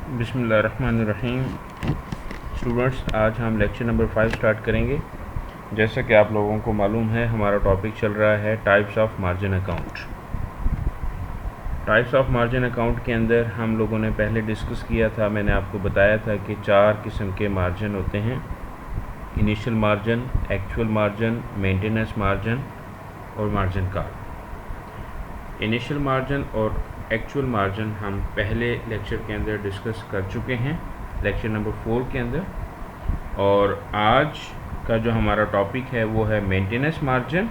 बिस्मिल्लाहिर्रहमानिर्रहीम। स्टूडेंट्स, आज हम लेक्चर नंबर 5 स्टार्ट करेंगे। जैसा कि आप लोगों को मालूम है, हमारा टॉपिक चल रहा है types of margin account. Types of margin account के अंदर हम लोगों ने पहले डिस्कस किया था। मैंने आपको बताया था कि 4 किस्म के मार्जिन होते हैं: initial margin, actual margin, maintenance margin और मार्जिन कॉल। इनिशियल मार्जिन और एक्चुअल मार्जिन हम पहले लेक्चर के अंदर डिस्कस कर चुके हैं, लेक्चर नंबर 4 के अंदर। और आज का जो हमारा टॉपिक है वो है मेंटेनेंस मार्जिन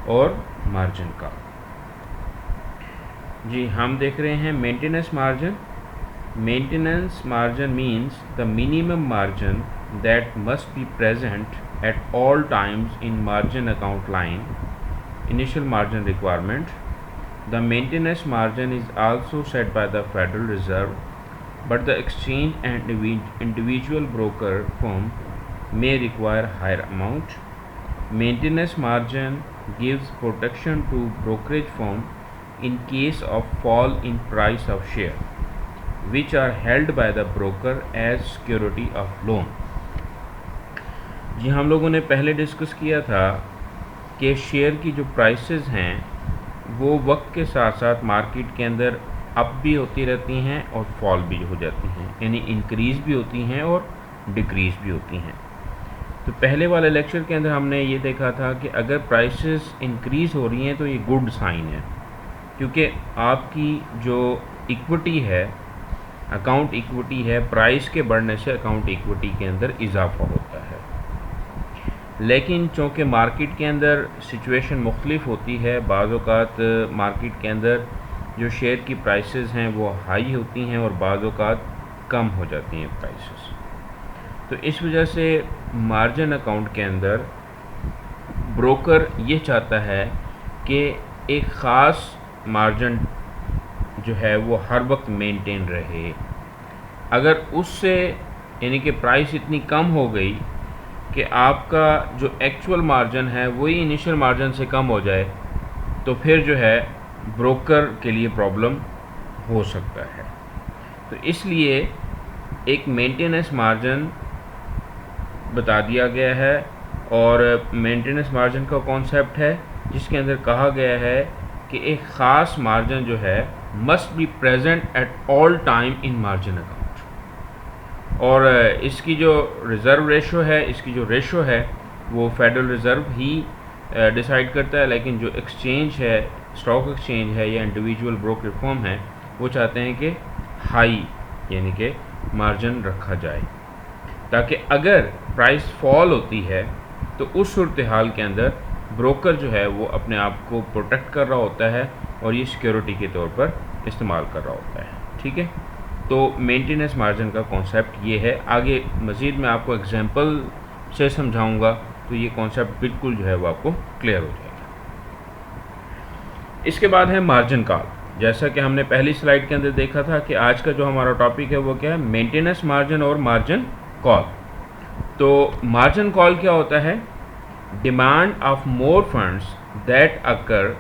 और मार्जिन कॉल। जी, हम देख रहे हैं maintenance margin. Maintenance margin means the minimum margin that must be present at all times in margin account line, initial margin requirement. The maintenance margin is also set by the Federal Reserve, but the exchange and individual broker firm may require higher amount. Maintenance margin gives protection to brokerage firm in case of fall in price of share, which are held by the broker as security of loan. जी, हम लोगों ने पहले discuss किया था कि share की जो prices हैं वो वक्त के साथ साथ मार्केट के अंदर अप भी होती रहती हैं और फॉल भी हो जाती हैं, यानी इंक्रीज़ भी होती हैं और डिक्रीज़ भी होती हैं। तो पहले वाले लेक्चर के अंदर हमने ये देखा था कि अगर प्राइसेस इंक्रीज़ हो रही हैं तो ये गुड साइन है, क्योंकि आपकी जो इक्विटी है, अकाउंट इक्विटी है, प्राइस के बढ़ने से अकाउंट इक्विटी के अंदर इजाफा होता है। लेकिन चूँकि मार्केट के अंदर सिचुएशन मुख्तलिफ होती है, बाज़ औक़ात मार्केट के अंदर जो शेयर की प्राइसेस हैं वो हाई होती हैं और बाज़ औक़ात कम हो जाती हैं प्राइसेस। तो इस वजह से मार्जिन अकाउंट के अंदर ब्रोकर ये चाहता है कि एक ख़ास मार्जिन जो है वो हर वक्त मेंटेन रहे। अगर उससे यानी कि प्राइस इतनी कम हो गई कि आपका जो एक्चुअल मार्जिन है वही इनिशियल मार्जिन से कम हो जाए, तो फिर जो है ब्रोकर के लिए प्रॉब्लम हो सकता है। तो इसलिए एक मेंटेनेंस मार्जिन बता दिया गया है, और मेंटेनेंस मार्जिन का कॉन्सेप्ट है जिसके अंदर कहा गया है कि एक ख़ास मार्जिन जो है must be present at all time in margin account. और इसकी जो रिज़र्व रेशो है, इसकी जो रेशो है वो फेडरल रिज़र्व ही डिसाइड करता है, लेकिन जो एक्सचेंज है, स्टॉक एक्सचेंज है या इंडिविजुअल ब्रोकर फर्म है, वो चाहते हैं कि हाई यानी कि मार्जिन रखा जाए, ताकि अगर प्राइस फॉल होती है तो उस सूरत हाल के अंदर ब्रोकर जो है वो अपने आप को प्रोटेक्ट कर रहा होता है और ये सिक्योरिटी के तौर पर इस्तेमाल कर रहा होता है। ठीक है, तो मेंटेनेंस मार्जिन का कॉन्सेप्ट ये है। आगे मज़ीद मैं आपको एग्जांपल से समझाऊंगा तो ये कॉन्सेप्ट बिल्कुल जो है वो आपको क्लियर हो जाएगा। इसके बाद है मार्जिन कॉल। जैसा कि हमने पहली स्लाइड के अंदर देखा था कि आज का जो हमारा टॉपिक है वो क्या है, मेंटेनेंस मार्जिन और मार्जिन कॉल। तो मार्जिन कॉल क्या होता है? Demand of more funds that occur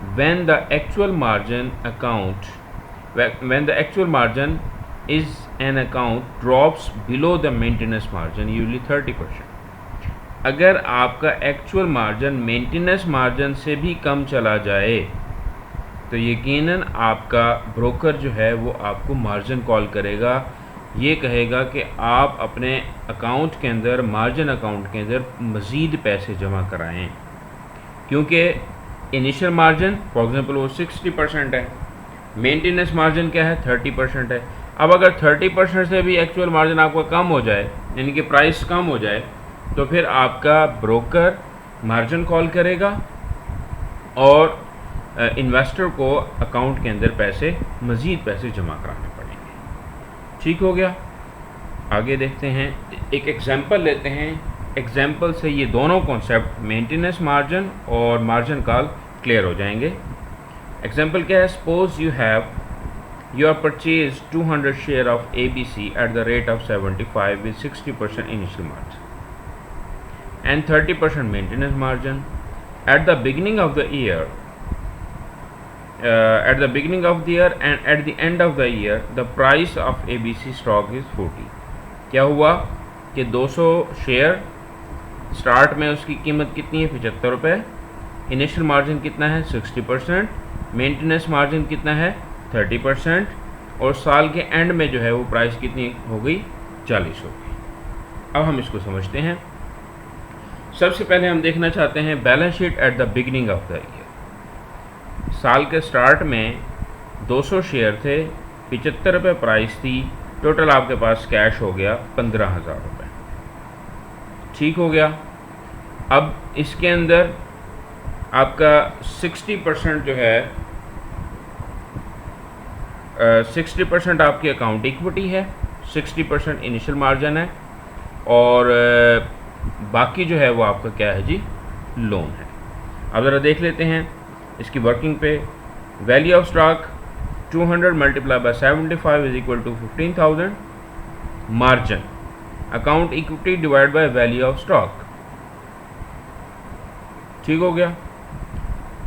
when the actual margin account when the actual margin is an account drops below the maintenance margin, usually 30%। अगर आपका एक्चुअल मार्जिन मेंटेनेंस मार्जिन से भी कम चला जाए तो यकीनन आपका ब्रोकर जो है वो आपको मार्जिन कॉल करेगा। ये कहेगा कि आप अपने अकाउंट के अंदर, मार्जिन अकाउंट के अंदर मज़ीद पैसे जमा कराएं, क्योंकि इनिशियल मार्जिन फॉर एग्ज़ाम्पल वो 60% है, मेंटेनेंस मार्जिन क्या है 30% है। अब अगर 30% से भी एक्चुअल मार्जिन आपका कम हो जाए, यानी कि प्राइस कम हो जाए, तो फिर आपका ब्रोकर मार्जिन कॉल करेगा और इन्वेस्टर को अकाउंट के अंदर मज़ीद पैसे जमा कराने पड़ेंगे। ठीक हो गया, आगे देखते हैं, एक एग्जांपल लेते हैं। एग्जांपल से ये दोनों कॉन्सेप्ट मेंटेनेंस मार्जिन और मार्जिन कॉल क्लियर हो जाएंगे। एग्जाम्पल क्या है? Suppose you have purchased 200 share of ABC at the rate of 75 with 60% initial margin and 30% maintenance margin. At the beginning of the year, at the beginning of the year and at the end of the year the price of ABC stock is 40. क्या हुआ कि 200 share start में उसकी कीमत कितनी है 75 रुपये, initial margin कितना है 60%, मेंटेनेंस मार्जिन कितना है 30%, और साल के एंड में जो है वो प्राइस कितनी हो गई 40 हो गई। अब हम इसको समझते हैं। सबसे पहले हम देखना चाहते हैं balance sheet at the beginning of the year. साल के स्टार्ट में 200 शेयर थे, 75 रुपये प्राइस थी, टोटल आपके पास कैश हो गया 15,000 रुपये। ठीक हो गया। अब इसके अंदर आपका 60% जो है 60% आपकी अकाउंट इक्विटी है, 60% इनिशियल मार्जिन है, और बाकी जो है वो आपका क्या है जी लोन है। अब ज़रा देख लेते हैं इसकी वर्किंग पे। Value of stock 200 multiply by 75 is equal to 15,000। Margin account equity divide by value of stock. ठीक हो गया।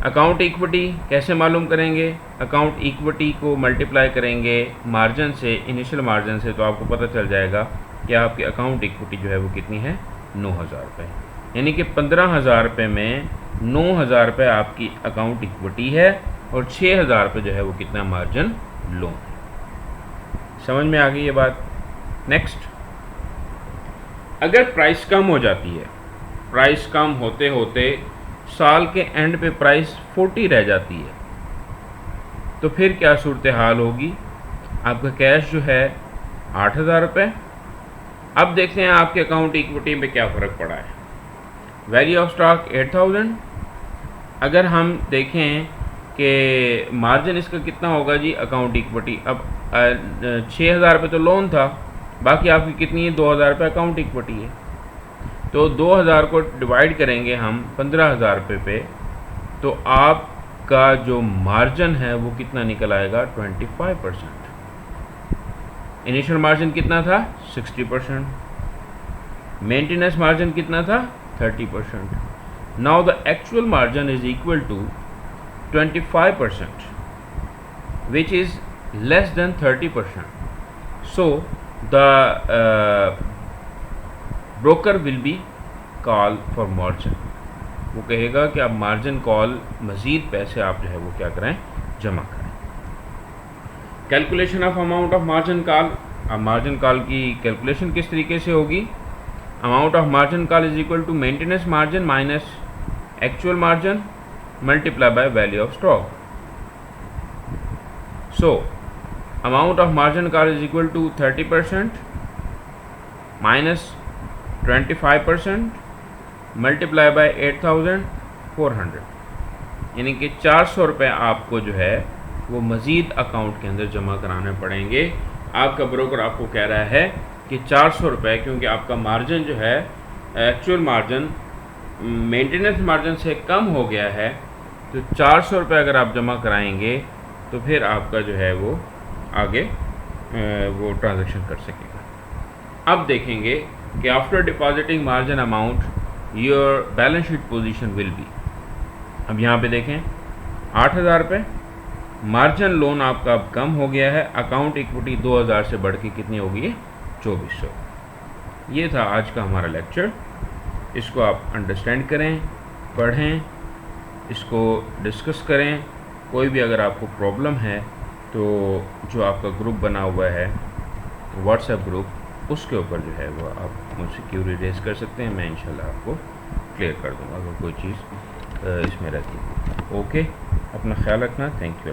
अकाउंट इक्विटी कैसे मालूम करेंगे? अकाउंट इक्विटी को मल्टीप्लाई करेंगे मार्जिन से, इनिशियल मार्जिन से, तो आपको पता चल जाएगा कि आपकी अकाउंट इक्विटी जो है वो कितनी है 9,000 रुपये। यानी कि 15,000 रुपये में 9,000 रुपये आपकी अकाउंट इक्विटी है और 6,000 रुपये जो है वो कितना मार्जिन लोन है। समझ में आ गई ये बात? नेक्स्ट, अगर प्राइस कम हो जाती है, प्राइस कम होते होते साल के एंड पे प्राइस 40 रह जाती है, तो फिर क्या सूरत हाल होगी? आपका कैश जो है 8,000 रुपये। अब देखते हैं आपके अकाउंट इक्विटी में क्या फ़र्क पड़ा है। Value of stock 8,000। अगर हम देखें कि मार्जिन इसका कितना होगा जी अकाउंट इक्विटी, अब 6,000 रुपये तो लोन था, बाकी आपकी कितनी है 2,000 रुपये अकाउंट इक्विटी है। तो 2,000 को डिवाइड करेंगे हम 15,000 रुपये पे, तो आपका जो मार्जिन है वो कितना निकल आएगा 25%। इनिशियल मार्जिन कितना था 60%, मेंटेनेंस मार्जिन कितना था 30%। Now the actual margin is equal to 25% which is less than 30%. So the broker will be call for margin. वो कहेगा कि आप मार्जिन कॉल मज़ीद पैसे आप जो है वो क्या करें जमा करें। Calculation of amount of margin call. अब मार्जिन कॉल की कैलकुलेशन किस तरीके से होगी? Amount of margin call is equal to maintenance margin minus actual margin multiply by value of stock. So amount of margin call is equal to 30% minus 25% multiply by 8,400, यानी कि 400 रुपये आपको जो है वो मज़ीद अकाउंट के अंदर जमा कराने पड़ेंगे। आपका ब्रोकर आपको कह रहा है कि 400 रुपये, क्योंकि आपका मार्जिन जो है एक्चुअल मार्जिन मेंटेनेंस मार्जिन से कम हो गया है, तो 400 रुपये अगर आप जमा कराएंगे तो फिर आपका जो है वो आगे वो ट्रांजैक्शन कर सकेगा। अब देखेंगे कि after depositing margin amount your balance sheet position will be. अब यहाँ पे देखें 8,000 रुपये, मार्जिन लोन आपका अब कम हो गया है, अकाउंट इक्विटी 2,000 से बढ़ के कितनी हो गई है 2,400। ये था आज का हमारा लेक्चर। इसको आप अंडरस्टैंड करें, पढ़ें, इसको डिस्कस करें। कोई भी अगर आपको प्रॉब्लम है तो जो आपका ग्रुप बना हुआ है व्हाट्सएप ग्रुप, उसके ऊपर जो है वो आप मुझसे क्यूरी रेज कर सकते हैं। मैं इंशाल्लाह आपको क्लियर कर दूँगा अगर कोई चीज़ इसमें रहती है। ओके, अपना ख्याल रखना। Thank you.